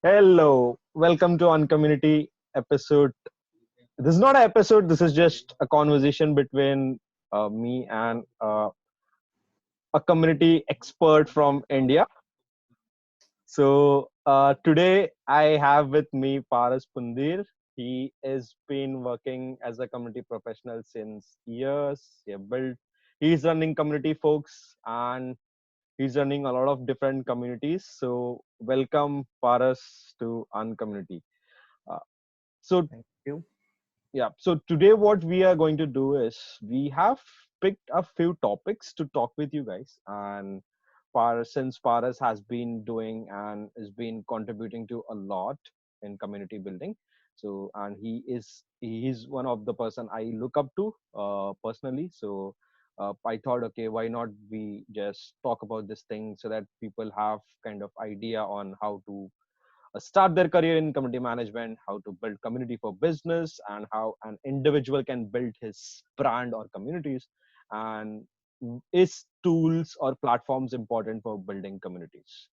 Hello, welcome to Uncommunity episode. This is not an episode. This is just a conversation between me and a community expert from India. So today I have with me Paras Pundir. He has been working as a community professional since years. He's running community folks and he's running a lot of different communities. So welcome Paras to Uncommunity. Uh, so Thank you. Yeah. So today, what we are going to do is we have picked a few topics to talk with you guys. And since Paras has been doing and has been contributing to a lot in community building, so and he is one of the person I look up to personally. So I thought, okay, why not we just talk about this thing so that people have kind of idea on how to start their career in community management, how to build community for business, and how an individual can build his brand or communities, and is tools or platforms important for building communities.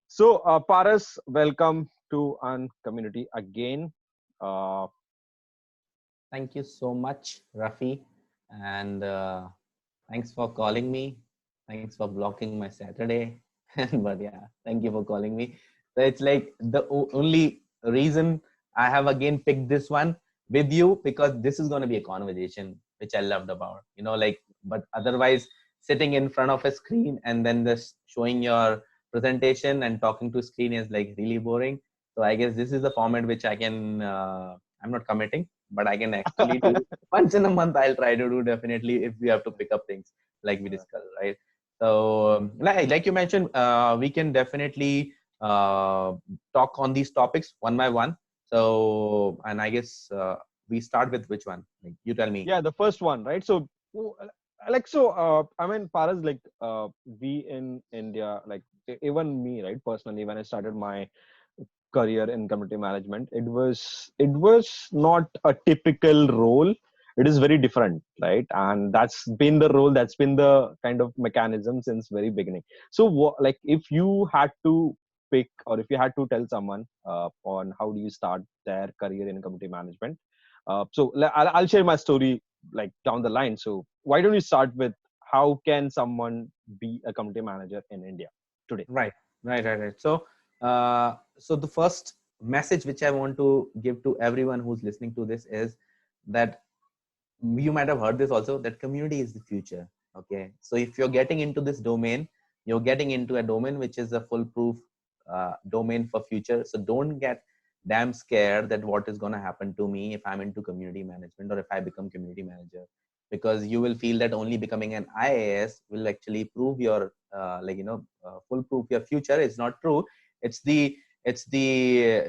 So, Paras, welcome to an community again. Uh, Thank you so much, Rafi. And thanks for calling me. Thanks for blocking my Saturday. But yeah, thank you for calling me. So it's like the only reason I have again picked this one with you because this is going to be a conversation which I loved about. But otherwise, sitting in front of a screen and then just showing your presentation and talking to screen is like really boring. So I guess this is the format which I can, I'm not committing but I can actually do once in a month. I'll try to do definitely if we have to pick up things like we discussed, right? So, like you mentioned, we can definitely talk on these topics one by one. So, and I guess we start with which one? Like, you tell me. yeah, the first one, right? So, I mean, Paras, we in India, even me, right, personally, when I started my career in community management, it was not a typical role. It is very different, right? And that's been the role, that's been the kind of mechanism since very beginning. So if you had to pick, or if you had to tell someone on how do you start their career in community management, I'll share my story like down the line. So why don't you start with how can someone be a community manager in India today? Right, right. So the first message which I want to give to everyone who's listening to this is that you might have heard this also, that community is the future. Okay, so if you're getting into this domain, you're getting into a domain which is a foolproof domain for future. So don't get damn scared that what is going to happen to me if I'm into community management or if I become community manager, because you will feel that only becoming an IAS will actually prove your foolproof your future. Is not true. It's the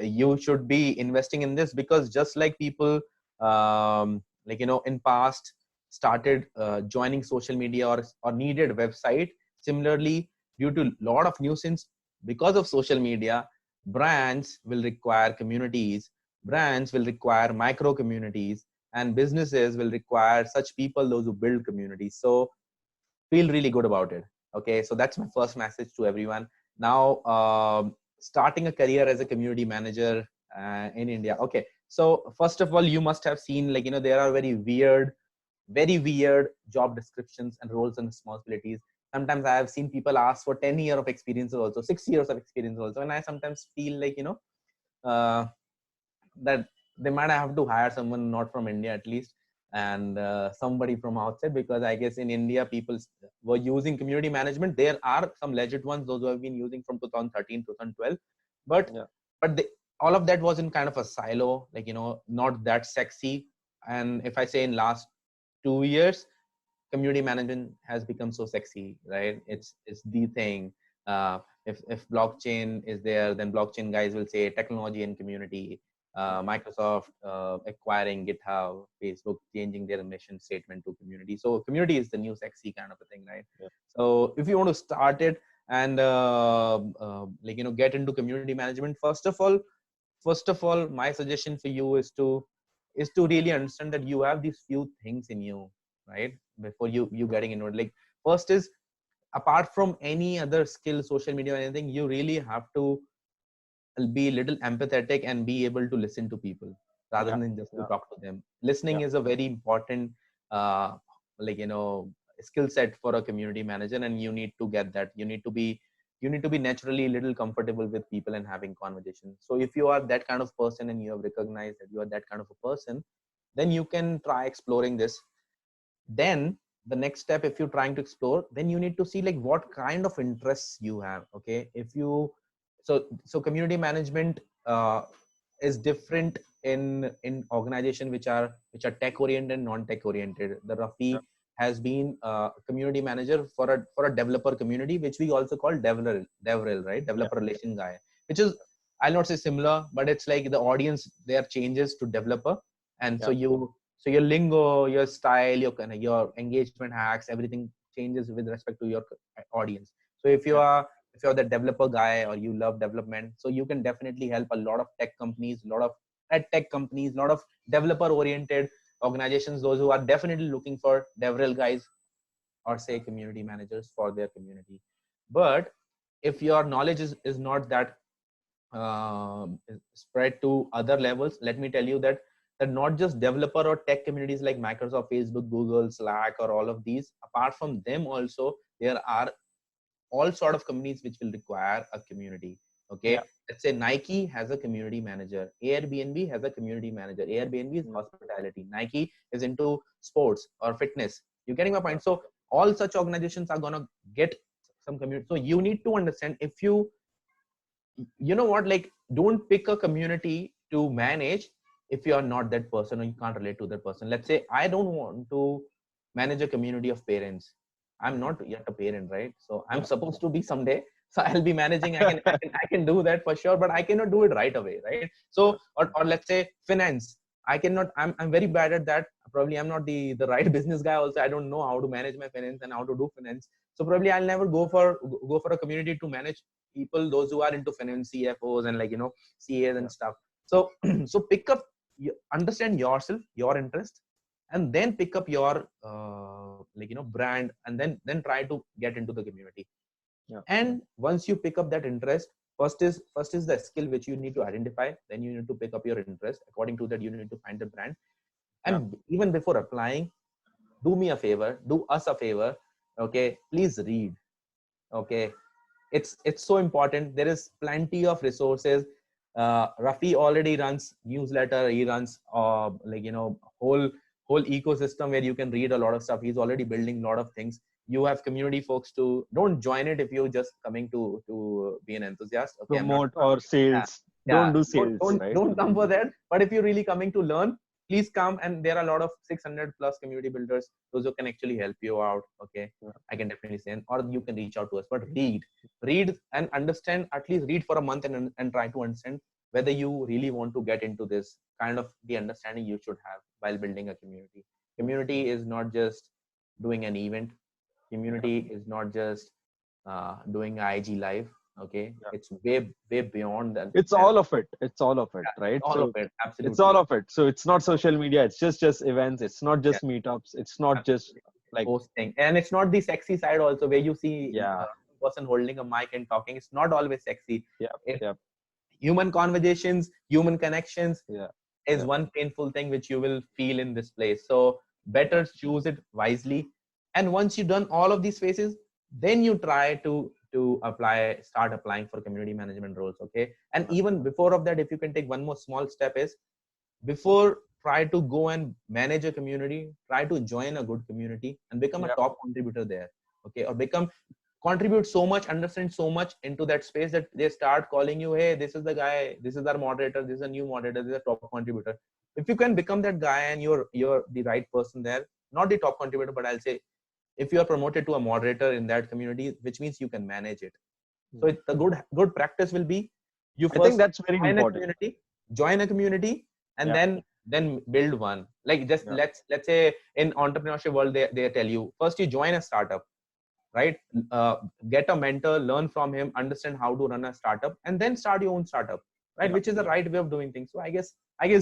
you should be investing in this, because just like people in past started joining social media or needed website, similarly, due to lot of nuisance because of social media, brands will require communities, brands will require micro communities, and businesses will require such people, those who build communities. So feel really good about it. Okay, so that's my first message to everyone. Now, starting a career as a community manager in India. Okay, so first of all, you must have seen, there are very weird job descriptions and roles and responsibilities. Sometimes I have seen people ask for 10 years of experience, also 6 years of experience also, and I sometimes feel like uh, that they might have to hire someone not from India at least, and somebody from outside, because I guess in India people were using community management. There are some legit ones, those who have been using from 2013 2012, but Yeah. all of that was in kind of a silo, not that sexy. And if I say in last 2 years, community management has become so sexy, right? It's the thing. If blockchain is there, then blockchain guys will say technology and community. Microsoft acquiring GitHub, Facebook changing their mission statement to community. So community is the new sexy kind of a thing, right? Yeah. So if you want to start it and get into community management, first of all, my suggestion for you is to really understand that you have these few things in you, right? Before you getting into it, like, first is, apart from any other skill, social media or anything, you really have to be a little empathetic and be able to listen to people rather Yeah. than just to Yeah. talk to them. Listening Yeah. is a very important uh, like skill set for a community manager, and you need to get that. You need to be naturally a little comfortable with people and having conversations. So if you are that kind of person and you have recognized that you are that kind of a person, then you can try exploring this. Then the next step, if you're trying to explore, then you need to see like what kind of interests you have. Okay, if you so community management is different in organization which are tech oriented and non tech oriented. The Yeah. Rafi has been a community manager for a developer community, which we also call devrel, right? Yeah. Developer relation guy, which is, I'll not say similar, but it's like the audience there changes to developer. And Yeah. so your lingo, your style, your kind of your engagement hacks, everything changes with respect to your audience. So Yeah. if you're the developer guy or you love development, so you can definitely help a lot of tech companies, a lot of ed tech companies, a lot of developer oriented organizations, those who are definitely looking for devrel guys or say community managers for their community. But if your knowledge is not that spread to other levels, let me tell you that not just developer or tech communities like Microsoft, Facebook, Google, Slack, or all of these. Apart from them, also there are all sort of companies which will require a community. Yeah. Okay, let's say Nike has a community manager, Airbnb has a community manager. Airbnb is Mm. hospitality, Nike is into sports or fitness. You getting my Yeah. point? So all such organizations are gonna get some community. So you need to understand, if you know what, like, don't pick a community to manage if you are not that person or you can't relate to that person. Let's say I don't want to manage a community of parents. I'm Mhm. not yet a parent, right? So I'm Yeah. supposed to be someday. So I'll be managing. I can do that for sure, but I cannot do it right away, right? So Yeah. or let's say finance. I cannot. I'm very bad at that. Probably I'm not the right business guy. Also, I don't know how to manage my finance and how to do finance. So probably I'll never go for a community to manage people, those who are into finance, CFOs, and CAs Yeah. and stuff. So so pick up, understand yourself, your interest, and then pick up your brand, and then try to get into the community. Yeah. And once you pick up that interest, first is the skill which you need to identify. Then you need to pick up your interest. According to that, you need to find the brand. Yeah. And even before applying, do me a favor, do us a favor. Okay, please read. Okay, it's so important. There is plenty of resources. Rafi already runs newsletter. He runs whole ecosystem where you can read a lot of stuff. He's already building a lot of things. You have community folks too. Don't join it if you're just coming to be an enthusiast. Okay, I'm not. Promote or Yeah, sales. yeah. Don't do Don't sales, don't right? don't come for that. But if you're really coming to learn, please come. And there are a lot of 600 plus community builders, those who can actually help you out. Okay, Yeah. I can definitely say, or you can reach out to us. But read and understand. At least read for a month and try to understand whether you really want to get into this kind of the understanding you should have while building a community. Community is not just doing an event. Yeah. Community is not just doing IG live. Okay, Yeah. it's way beyond that. It's And all of it. It's all of it, right? all of So it, it's all absolutely. of it. So it's not social media. It's just events. It's not Yeah, just meetups. It's not just absolutely. like, Posting, and it's not the sexy side also where you see yeah. person holding a mic and talking. It's not always sexy. Yeah. It, Yeah. human conversations, human connections Yeah. is Yeah. one painful thing which you will feel in this place. So Yeah. better choose it wisely. And once you've done all of these phases, then you try to start applying for community management roles. Okay, and Yeah. even before of that, if you can take one more small step, is before try to go and manage a community, try to join a good community and become a Yeah. top contributor there. Okay, or become contribute so much, understand so much into that space that they start calling you, hey, this is the guy, this is our moderator, this is a new moderator, this is a top contributor. If you can become that guy and you're the right person there, not the top contributor, but I'll say if you are promoted to a moderator in that community, which means you can manage it. So Mm. the good practice will be, you I think first that's very important. join a community, and Yeah. then build one. Like, just Yeah. let's say in entrepreneurship world, they tell you first you join a startup, right? uh, get a mentor, learn from him, understand how to run a startup, and then start your own startup, right? Yeah. Which is the right way of doing things. So I guess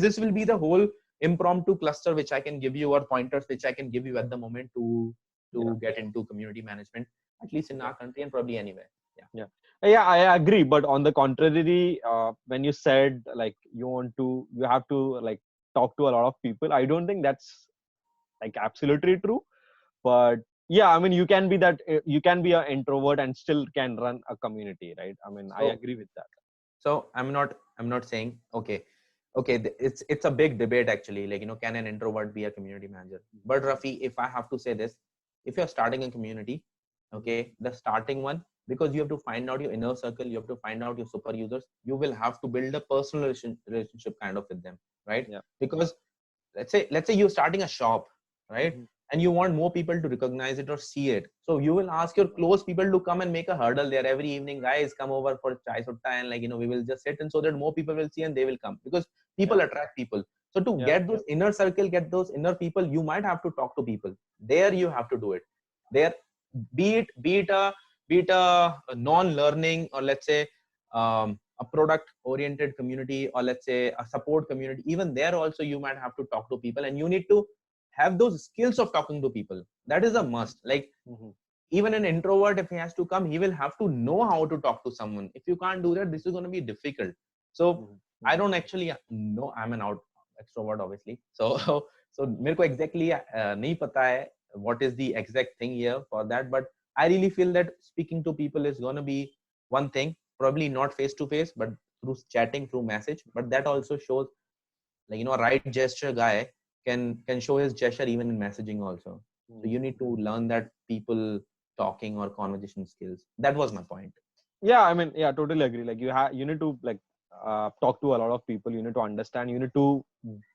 this will be the whole impromptu cluster which I can give you, or pointers which I can give you at the moment to Yeah. get into community management, at least in Yeah. our country and probably anywhere. Yeah. Yeah. Yeah, I agree. But on the contrary, when you said like you have to like talk to a lot of people, I don't think that's like absolutely true. But yeah, I mean, you can be an introvert and still can run a community, right? I mean, I So agree with that. so I'm not saying okay, it's a big debate actually, like, can an introvert be a community manager? But Rafi, if I have to say this, if you're starting a community, okay, the starting one, because you have to find out your inner circle, you have to find out your super users, you will have to build a personal relationship kind of with them, right? Yeah. Because let's say you're starting a shop, right? Mhm. And you want more people to recognize it or see it, so you will ask your close people to come and make a hurdle there every evening. Guys, come over for chai sutta, and like, we will just sit, and so that more people will see and they will come, because Yeah. people attract people. So to Yeah. get those inner circle, get those inner people, you might have to talk to people there. You have to do it there. Be it a non-learning, or let's say a product oriented community, or let's say a support community, even there also you might have to talk to people, and you need to have those skills of talking to people. That is a must. Like, Mhm. even an introvert, if he has to come, he will have to know how to talk to someone. If you can't do that, this is going to be difficult. So Mhm. I Mhm. don't actually know. I'm an out extrovert, obviously. So so मेरे को exactly नहीं पता है what is the exact thing here for that. But I really feel that speaking to people is going to be one thing, probably not face to face, but through chatting, through message. But that also shows, like, a right gesture guy can show his gesture even in messaging also. So Mhm. you need to learn that people talking or conversation skills. That was my point. Yeah, I mean, yeah, totally agree. Like you need to like talk to a lot of people. You need to understand. You need to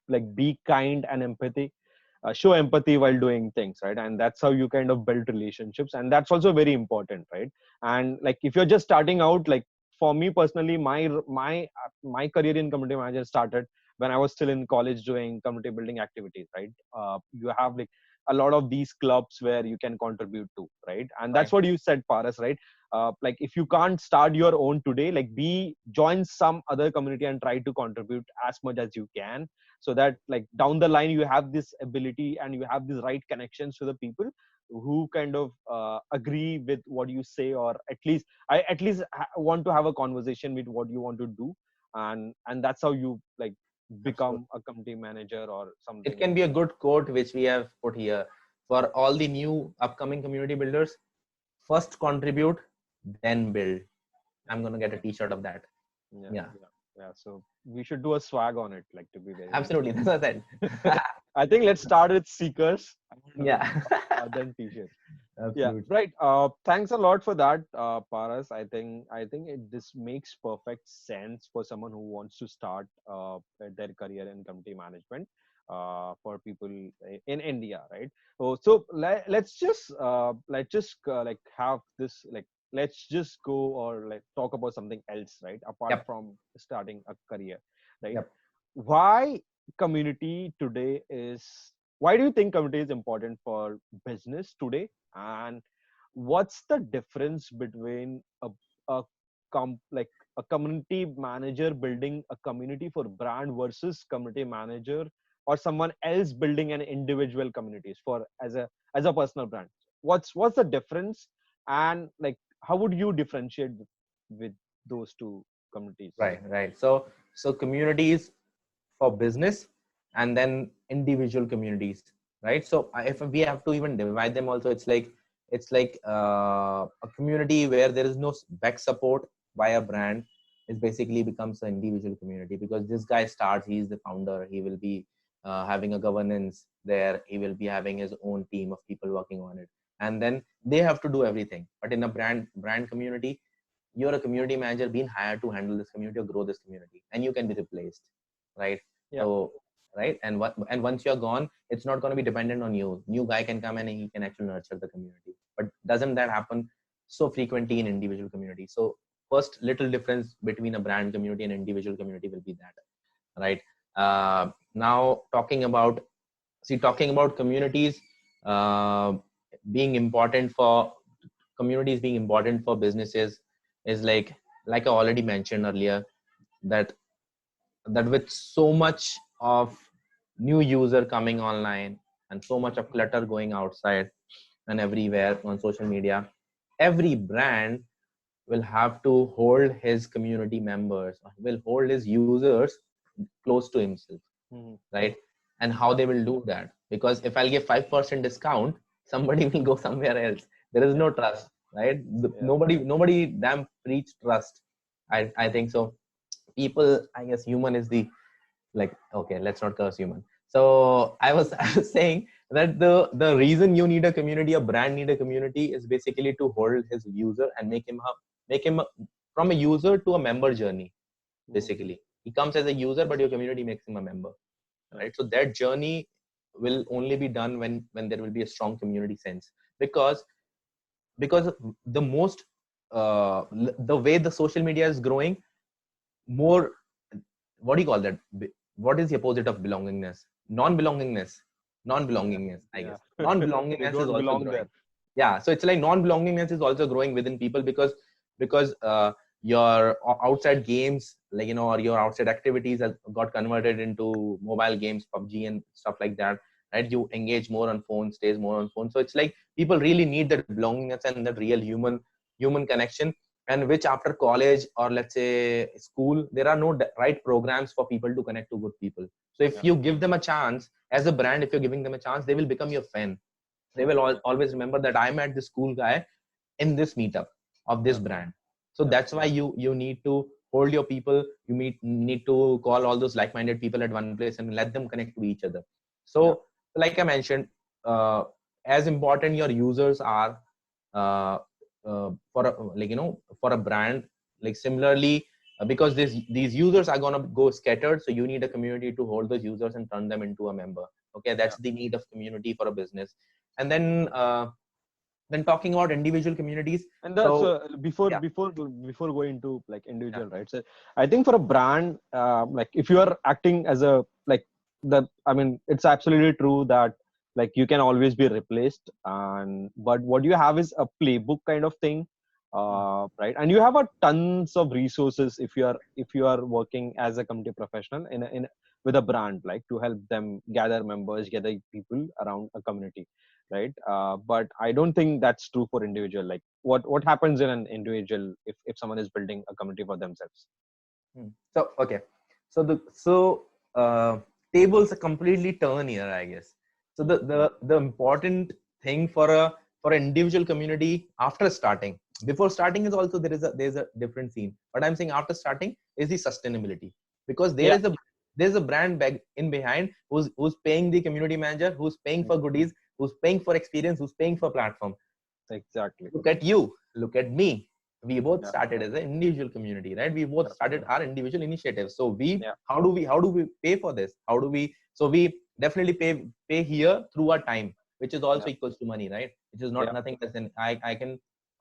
like be kind and empathy, show empathy while doing things, right? And that's how you kind of build relationships, and that's also very important, right? And like if you're just starting out, like for me personally, my career in community manager started when I was still in college doing community building activities, right? You have like a lot of these clubs where you can contribute to, right? And that's Right. what you said, Paras, right? Like if you can't start your own today, like be join some other community and try to contribute as much as you can, so that like down the line you have this ability and you have these right connections to the people who kind of agree with what you say, or at least want to have a conversation with what you want to do, and that's how you like Absolutely. become a community manager or It something. can be a good quote which we have put here for all the new upcoming community builders: first contribute, then build. I'm going to get a t-shirt of that. Yeah, Yeah. yeah, yeah. So we should do a swag on it, like to be very honest. Absolutely. That's what I said. I think let's start with seekers and Yeah. then t-shirts. Yeah, Absolutely. right. Thanks a lot for that, Paras. I think this makes perfect sense for someone who wants to start their career in community management. For people in India, right? So let's just like have this like let's just go or like talk about something else, right? Apart Yep. from starting a career, right? Yep. Why community today is why do you think community is important for business today, and what's the difference between a like a community manager building a community for brand versus community manager or someone else building an individual communities for as a personal brand? What's the difference, and like how would you differentiate with those two communities? Right. Right. So communities for business, and then individual communities, right? So if we have to even divide them also, it's like a community where there is no back support by a brand is basically becomes an individual community, because this guy starts, he is the founder, he will be having a governance there, he will be having his own team of people working on it, and then they have to do everything. But in a brand community, you're a community manager being hired to handle this community or grow this community, and you can be replaced, right? Yeah. So right, and once you're gone, it's not going to be dependent on you. New guy can come and he can actually nurture the community. But doesn't that happen so frequently in individual community? So first little difference between a brand community and individual community will be that, right? Now talking about communities uh, being important for communities being important for businesses is like I already mentioned earlier, that with so much of new user coming online and so much of clutter going outside and everywhere on social media, every brand will have to hold his community members, will hold his users close to himself, Mhm. right? And how they will do that? Because if I'll give 5% discount, somebody will go somewhere else. There is Yeah. no trust, right? Yeah. Nobody damn preach trust. I think so. People, I guess human is the, like, okay, let's not curse human. So I was I was saying that the reason you need a community, a brand need a community, is basically to hold his user and make him from a user to a member journey. Mhm. Basically, he comes as a user, but your community makes him a member, Yeah. right? So that journey will only be done when there will be a strong community sense, because because the most the way the social media is growing, more, what do you call that? What is the opposite of belongingness? Non-belongingness. Non-belongingness, I Yeah. guess. They Non-belongingness is don't also belong growing. there. Yeah, so it's like non-belongingness is also growing within people, because your outside games, like, or your outside activities has got converted into mobile games, PUBG and stuff like that, right? You engage more on phone, stays more on phone. So it's like people really need that belongingness and that real human connection, and which after college or let's say school, there are no right programs for people to connect to good people. So if Yeah. you give them a chance as a brand, if you're giving them a chance, they will become your fan. They will always remember that I met this cool guy in this meetup of this Yeah. brand. So Yeah. that's why you need to hold your people. You need to call all those like-minded people at one place and let them connect to each other. Yeah. So like I mentioned, uh, as important your users are, uh, for a, like, for a brand, like similarly, because these users are going to go scattered, so you need a community to hold those users and turn them into a member. Okay, Yeah. that's the need of community for a business. And then talking about individual communities. And that's So before yeah, before going to like yeah, individual, right? So I think for a brand, like if you are acting as a like the, I mean, it's absolutely true that like you can always be replaced, and but what you have is a playbook kind of thing, right? And you have a tons of resources if you are working as a community professional in with a brand, like to help them gather members, gather people around a community, right? But I don't think that's true for individual. Like what happens in an individual if someone is building a community for themselves? So okay, so tables are completely turn here, I guess. So the important thing for an individual community after starting, before starting is also there's a different scene, but I'm saying after starting is the sustainability, because Yeah. there's a brand bag in behind who's paying the community manager, who's paying for goodies, who's paying for experience, who's paying for platform. Exactly. Look at you, look at me. We both Yeah. started as an individual community, right? We both Correct. started our individual initiatives. So we, Yeah. how do we pay for this? How do we, so we definitely pay here through our time, which is Yeah. also equals to money, right? Which is not Yeah. nothing less than, I can,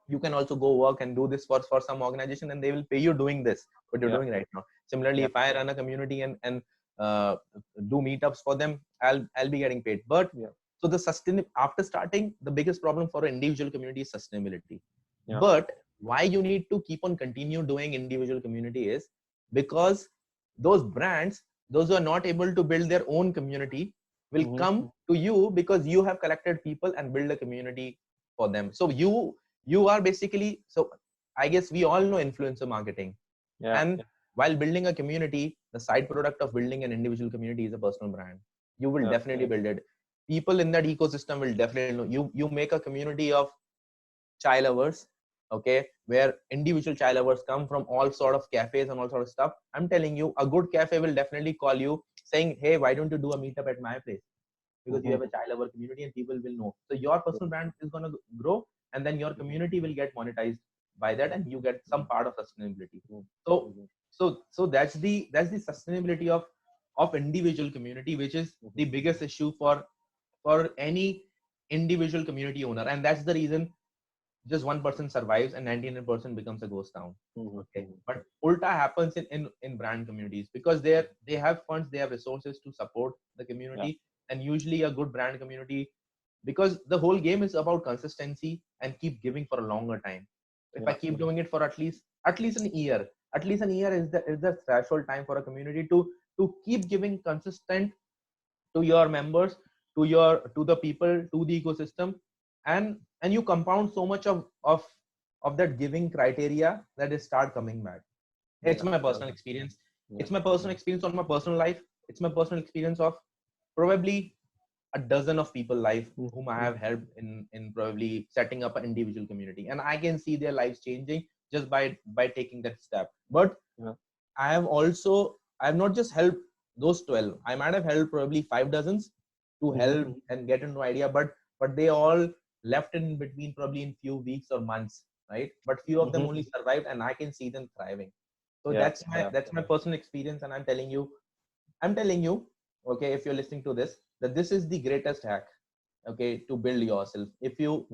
you can also go work and do this for some organization and they will pay you doing this, what you're Yeah. doing right now. Similarly, Yeah. if I run a community and uh, do meetups for them, I'll be getting paid. But Yeah. so the sustain after starting, the biggest problem for an individual community is sustainability. Yeah. But why you need to keep on continue doing individual community is because those brands, those who are not able to build their own community, will Hmm. come to you because you have collected people and build a community for them. So you are basically, so I guess we all know influencer marketing. Yeah. And while building a community, the side product of building an individual community is a personal brand. You will Yeah. definitely build it. People in that ecosystem will definitely know you. You make a community of chai lovers, okay, where individual chai lovers come from all sort of cafes and all sort of stuff. I'm telling you, a good cafe will definitely call you saying, hey, why don't you do a meetup at my place? Because you Hmm. have a chai lover community and people will know. So your personal brand is going to grow, and then your community will get monetized by that, and you get some part of sustainability. So so that's the sustainability of individual community, which is the biggest issue for any individual community owner. And that's the reason just 1% survives and 99% becomes a ghost town. Okay, but ulta happens in brand communities, because they have funds, they have resources to support the Yeah. community. And usually a good brand community, because the whole game is about consistency and keep giving for a longer time. If I Yeah. keep doing it for at least an year, at least an year is the threshold time for a community to keep giving consistent to your members, to the people, to the ecosystem. And you compound so much of of that giving criteria, that is start coming back. It's my personal experience. It's my personal experience on my personal life. It's my personal experience of probably a dozen of people life whom I have helped in probably setting up an individual community, and I can see their lives changing just by taking that step. But I have not just helped those 12. I might have helped probably 5 dozens to help and get an idea, but they all left in between probably in few weeks or months, right? But few of them only survived, and I can see them thriving. So that's my personal experience, and I'm telling you, okay, if you're listening to this, that this is the greatest hack, okay, to build yourself. If you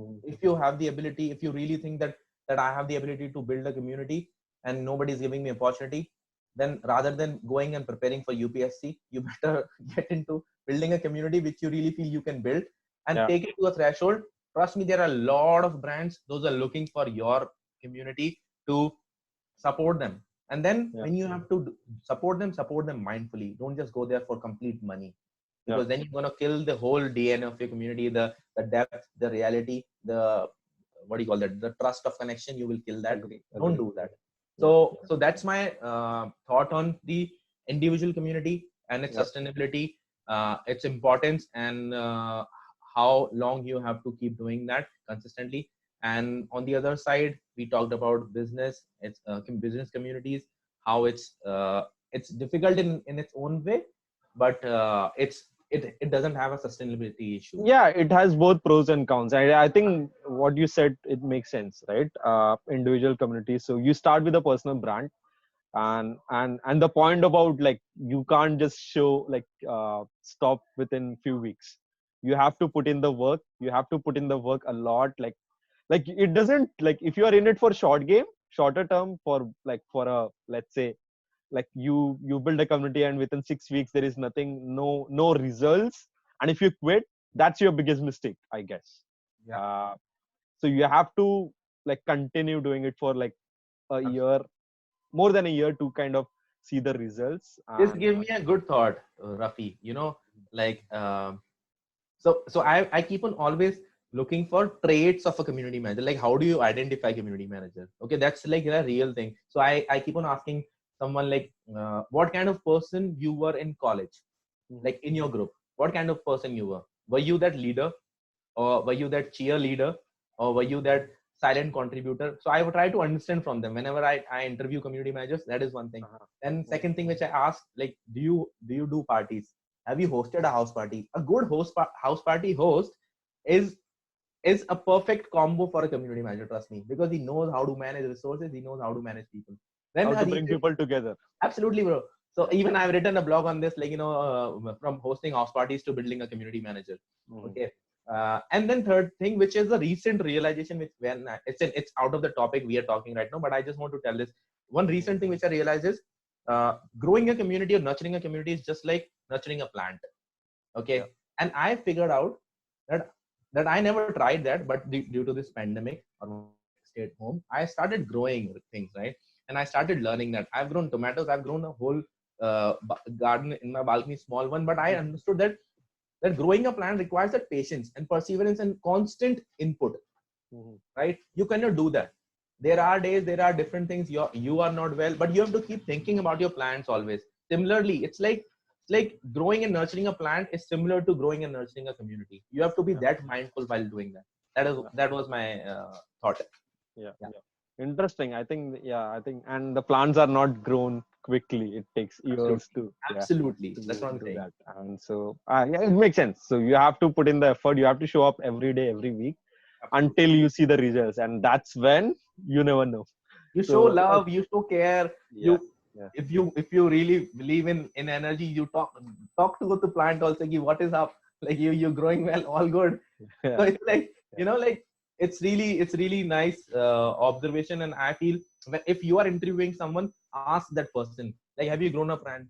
have the ability, if you really think that I have the ability to build a community and nobody's giving me opportunity, then rather than going and preparing for UPSC, you better get into building a community which you really feel you can build and take it to a threshold. Trust me, there are a lot of brands those are looking for your community to support them. And then when you have to support them mindfully. Don't just go there for complete money, because then you're going to kill the whole DNA of your community, the depth, the reality, the what do you call that, the trust of connection. You will kill that. Don't do that. So that's my thought on the individual community and its sustainability, its importance, and how long you have to keep doing that consistently. And on the other side, we talked about business, its business communities, how it's difficult in its own way, but it doesn't have a sustainability issue. Yeah, it has both pros and cons. I think what you said, it makes sense, right? Individual communities. So you start with a personal brand, and the point about, like, you can't just show, like, stop within few weeks. You have to put in the work. You have to put in the work a lot. Like it doesn't, like, if you are in it for shorter term, for, like, for a, let's say, like, you build a community and within 6 weeks there is nothing, no results, and if you quit, that's your biggest mistake, I guess. So you have to, like, continue doing it for, like, a year, more than a year, to kind of see the results. This gave me a good thought, Rafi. Like, so I keep on always looking for traits of a community manager. Like, how do you identify community manager? Okay, that's like a real thing. So I keep on asking someone, like, what kind of person you were in college, like in your group. What kind of person you were? Were you that leader, or were you that cheerleader, or were you that silent contributor? So I would try to understand from them whenever I interview community managers. That is one thing. And second thing which I ask, like, do you do parties? Have you hosted a house party? A good house party host is a perfect combo for a community manager. Trust me, because he knows how to manage resources. He knows how to manage people. Then how to bring people together. Absolutely, bro. So even I've written a blog on this, like, from hosting house parties to building a community manager. Okay. And then third thing, which is the recent realization, which when it's out of the topic we are talking right now, but I just want to tell this one recent thing which I realized is, growing a community or nurturing a community is just like nurturing a plant. Okay. And I figured out that I never tried that, but due to this pandemic or stay at home, I started growing things, right? And I started learning that I've grown tomatoes. I've grown a whole garden in my balcony, small one, but I understood that growing a plant requires that patience and perseverance and constant input, right? You cannot do that. There are days, there are different things. You are not well, but you have to keep thinking about your plants always. Similarly, it's like growing and nurturing a plant is similar to growing and nurturing a community. You have to be that mindful while doing that. That was my thought. Yeah. Interesting. I think, and the plants are not grown quickly. It takes years to absolutely. That's what I'm saying. That. And so, it makes sense. So you have to put in the effort. You have to show up every day, every week, until you see the results, and that's when you never know. You show love. You show care. If you really believe in energy, you talk to the plant also. What is up? Like, you're growing well, all good. So it's like, like, it's really nice observation. And I feel, if you are interviewing someone, ask that person, like, have you grown a plant?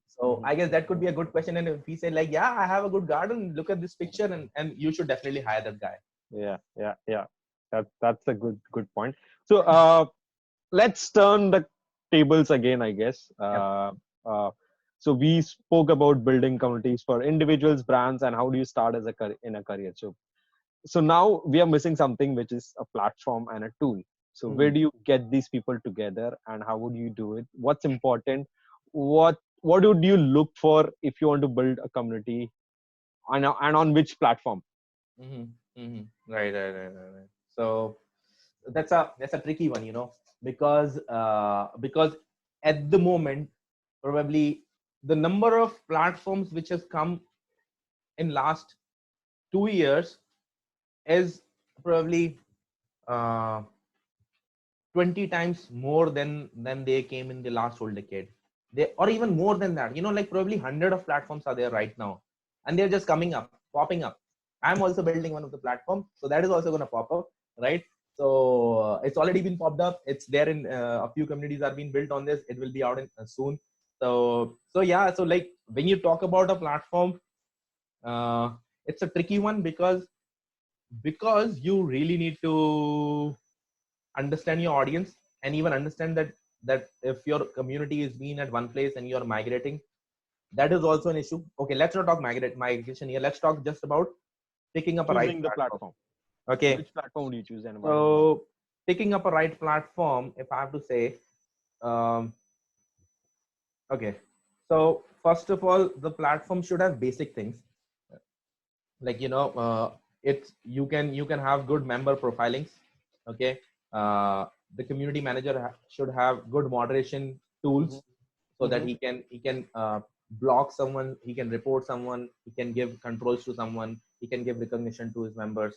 So I guess that could be a good question. And if he said, like, yeah, I have a good garden, look at this picture, and you should definitely hire that guy. That's a good point. So let's turn the tables again, I guess. So we spoke about building communities for individuals, brands, and how do you start in a career. So so now we are missing something, which is a platform and a tool. So where do you get these people together, and how would you do it? What's important? What would you look for if you want to build a community, and on which platform? Right. So that's a tricky one, because at the moment, probably the number of platforms which has come in last 2 years is probably uh, 20 times more than they came in the last whole decade. They, or even more than that, like probably 100 of platforms are there right now, and they're just coming up, popping up. I'm also building one of the platforms, so that is also going to pop up, right? So it's already been popped up. It's there in a few communities are being built on this. It will be out in soon. So yeah, so like when you talk about a platform, uh, it's a tricky one, because you really need to understand your audience, and even understand that if your community is being at one place and you're migrating, that is also an issue. Okay, let's not talk migration here. Let's talk just about picking up a right Choosing the platform. platform. Okay, Which platform would you choose, and why? so picking up a right platform, if I have to say, um, okay, so first of all, the platform should have basic things, like it's you can have good member profilings. Okay, the community manager should have good moderation tools, so that Mm-hmm. he can block someone, he can report someone, he can give controls to someone, he can give recognition to his members,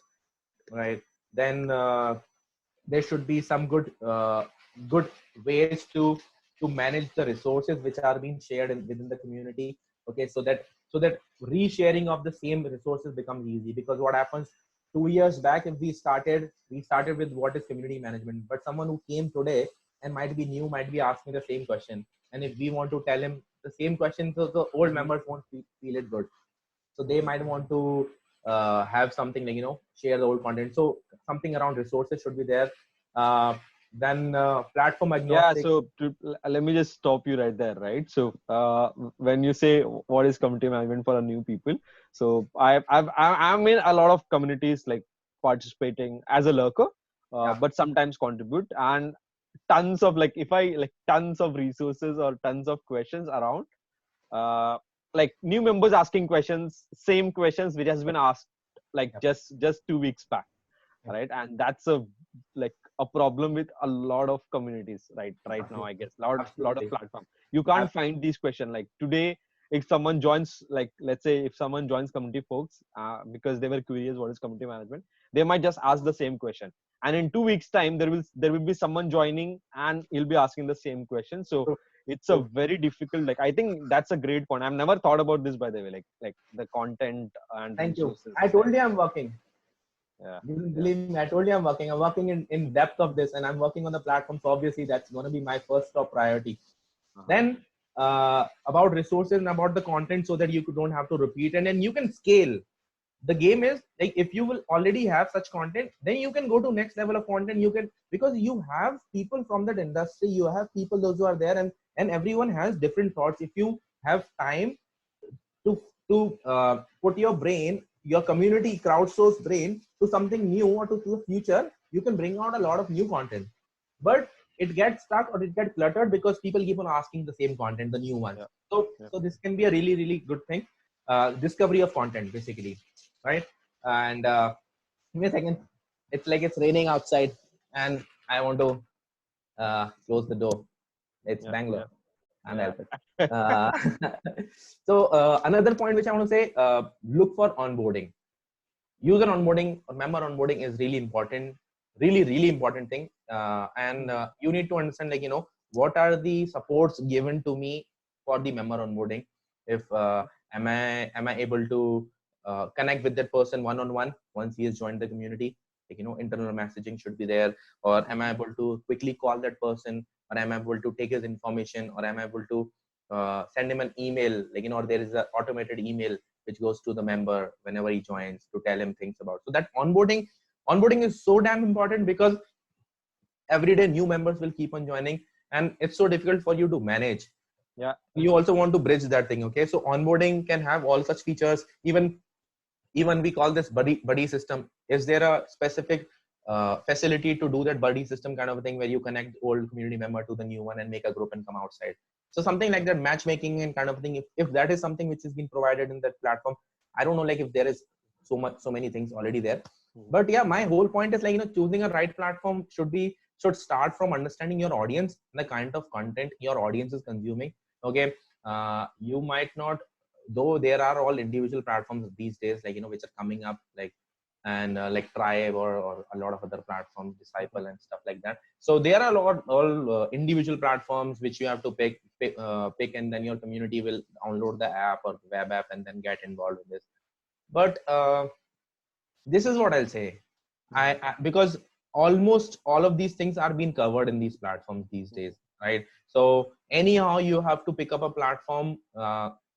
right? Then there should be some good ways to manage the resources which are being shared within the community. Okay, so that resharing of the same resources becomes easy. Because what happens, 2 years back, if we started with what is community management, but someone who came today and might be new might be asking the same question, and if we want to tell him the same question, so the old Mm-hmm. members won't feel it good. So they might want to have something like share the old content. So something around resources should be there. Then platform Yeah, agnostic. so let me just stop you right there, right? So when you say what is community management for a new people, so I'm in a lot of communities, like participating as a lurker, Yeah. but sometimes contribute, and tons of, like, if I like tons of resources or tons of questions around, uh, like new members asking questions, same questions which has been asked like Yeah. just 2 weeks back, Yeah. right? And that's a, like, a problem with a lot of communities right now, I Absolutely. guess. Lot of Absolutely. platform, you can't find these questions like today. If someone joins, like, let's say if someone joins community folks, because they were curious what is community management, they might just ask the same question, and in 2 weeks time there will be someone joining and he'll be asking the same question. So True. it's a True. very difficult, like, I think that's a great point. I've never thought about this, by the way, like the content and Thank you. resources I told side. you I'm working. Yeah, You will yeah. believe me. I told you I'm working. I'm working in depth of this, and I'm working on the platform. So obviously, that's going to be my first top priority. Uh-huh. Then about resources and about the content, so that you don't have to repeat, and then you can scale. The game is like, if you will already have such content, then you can go to next level of content. You can, because you have people from that industry, you have people those who are there, and everyone has different thoughts. If you have time to put your brain, your community crowdsource brain, to something new or to the future, you can bring out a lot of new content. But it gets stuck or it gets cluttered because people keep on asking the same content, the new ones. Yeah, So yeah. so this can be a really really good thing. Discovery of content, basically, right? And give me a second. It's like it's raining outside, and I want to close the door. It's Yeah, yeah, Bangalore. And yeah. help it. Uh, so another point which I want to say, look for onboarding. User onboarding or member onboarding is really important, really really important thing. And you need to understand, like, what are the supports given to me for the member onboarding. If am I able to connect with that person one on one once he has joined the community, like, internal messaging should be there. Or am I able to quickly call that person, or am I able to take his information, or am I able to send him an email, like, or there is an automated email which goes to the member whenever he joins to tell him things about. So that onboarding is so damn important, because every day new members will keep on joining, and it's so difficult for you to manage. Yeah. You also want to bridge that thing. Okay, so onboarding can have all such features. Even we call this buddy system. is there a specific facility to do that buddy system kind of a thing where you connect old community member to the new one and make a group and come outside? So something like that, matchmaking and kind of thing. If that is something which has been provided in that platform, I don't know, like if there is so many things already there. But yeah, my whole point is like, choosing a right platform should start from understanding your audience, the kind of content your audience is consuming. Okay, you might not, though there are all individual platforms these days, like which are coming up, like and like Tribe or a lot of other platforms, Disciple and stuff like that. So there are a lot all individual platforms which you have to pick, and then your community will download the app or the web app and then get involved with this. But this is what I'll say. Because almost all of these things are being covered in these platforms these days, right? So anyhow, you have to pick up a platform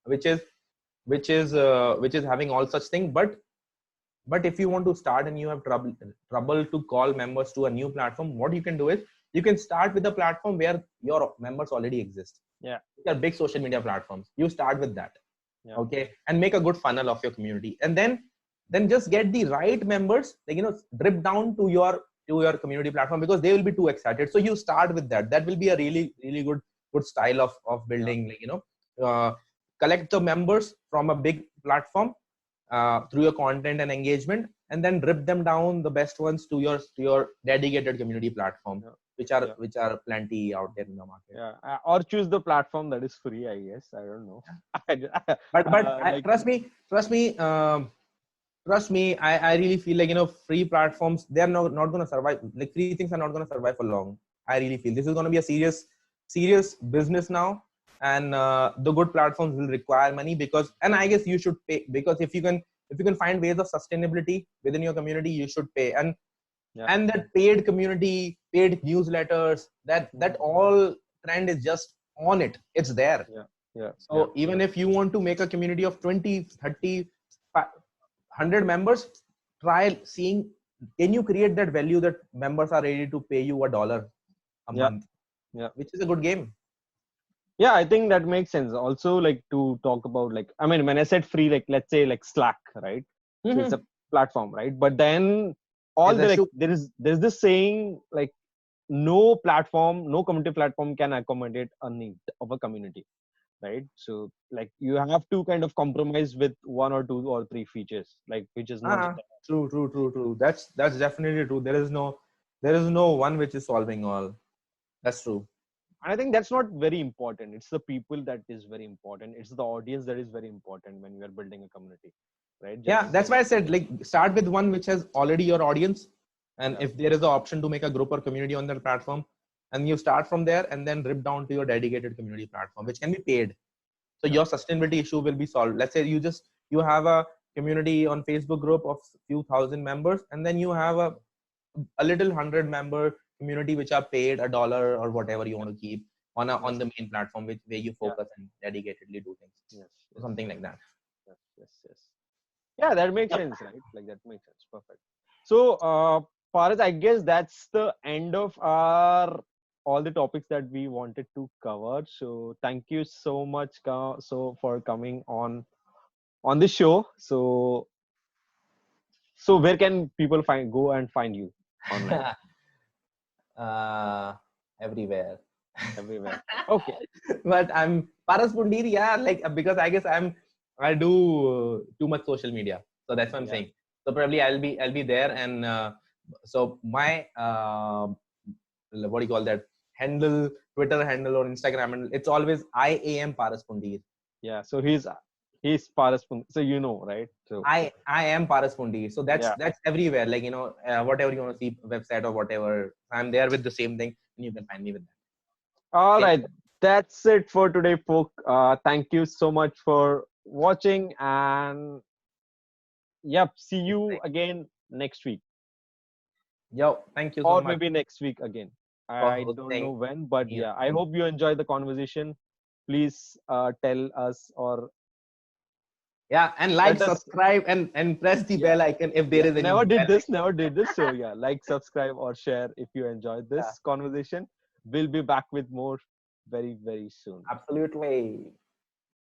which is having all such things. But if you want to start and you have trouble to call members to a new platform, what you can do is you can start with a platform where your members already exist. Yeah, they're big social media platforms. You start with that, yeah. Okay, and make a good funnel of your community, and then just get the right members, like drip down to your community platform, because they will be too excited. So you start with that. That will be a really really good style of building. Like collect the members from a big platform through your content and engagement, and then drip them down, the best ones, to your dedicated community platform, which are plenty out there in the market. Yeah, or choose the platform that is free, I guess. I don't know. But trust me, I really feel like free platforms, they're not going to survive. Like free things are not going to survive for long. I really feel this is going to be a serious business now, and the good platforms will require money, and I guess you should pay, because if you can find ways of sustainability within your community, you should pay. And that paid community, paid newsletters, that all trend is just on it. It's there. So even if you want to make a community of 20, 30, 100 members, try seeing, can you create that value that members are ready to pay you $1 a month, which is a good game. Yeah, I think that makes sense. Also, like, to talk about, like, I mean, when I said free, like, let's say like Slack, right? So it's a platform, right? But then there's this saying, like, no community platform can accommodate a need of a community, right? So like you have to kind of compromise with 1 or 2 or 3 features, like, which is not true. That's definitely true. There is no one which is solving all. That's true. And I think that's not very important. It's the people that is very important. It's the audience that is very important when you are building a community, right? That's why I said, like, start with one which has already your audience, and if there is the option to make a group or community on that platform, and you start from there, and then drip down to your dedicated community platform, which can be paid. So your sustainability issue will be solved. Let's say you have a community on Facebook group of few thousand members, and then you have a little 100-member community which are paid $1 or whatever you want to keep on the main platform, where you focus and dedicatedly do things. Something like that. Yes. Yeah, that makes sense, right? Like, that makes sense. Perfect. So, Faraz, I guess that's the end of all the topics that we wanted to cover. So thank you so much for coming on the show. So where can people go and find you online? Everywhere. Okay. But I'm Paras Pundir, like, because I guess I do too much social media, so that's what I'm saying. So probably I'll be there, and so my what do you call that handle, Twitter handle or Instagram handle, it's always I am Paras Pundir. Yeah, so he's Paras Pundir, so right? So I am Paras Pundir, so that's everywhere, like, whatever you want to see, website or whatever, I'm there with the same thing, and you can find me with that. All right, that's it for today, folks. Thank you so much for watching, and see you again next week. Yo, thank you so much. Or maybe next week again. I don't know when, but I hope you enjoy the conversation. Please tell us, or and like, subscribe, and press the bell icon if there is any. Never did this. So like, subscribe or share if you enjoyed this conversation. We'll be back with more very, very soon. Absolutely.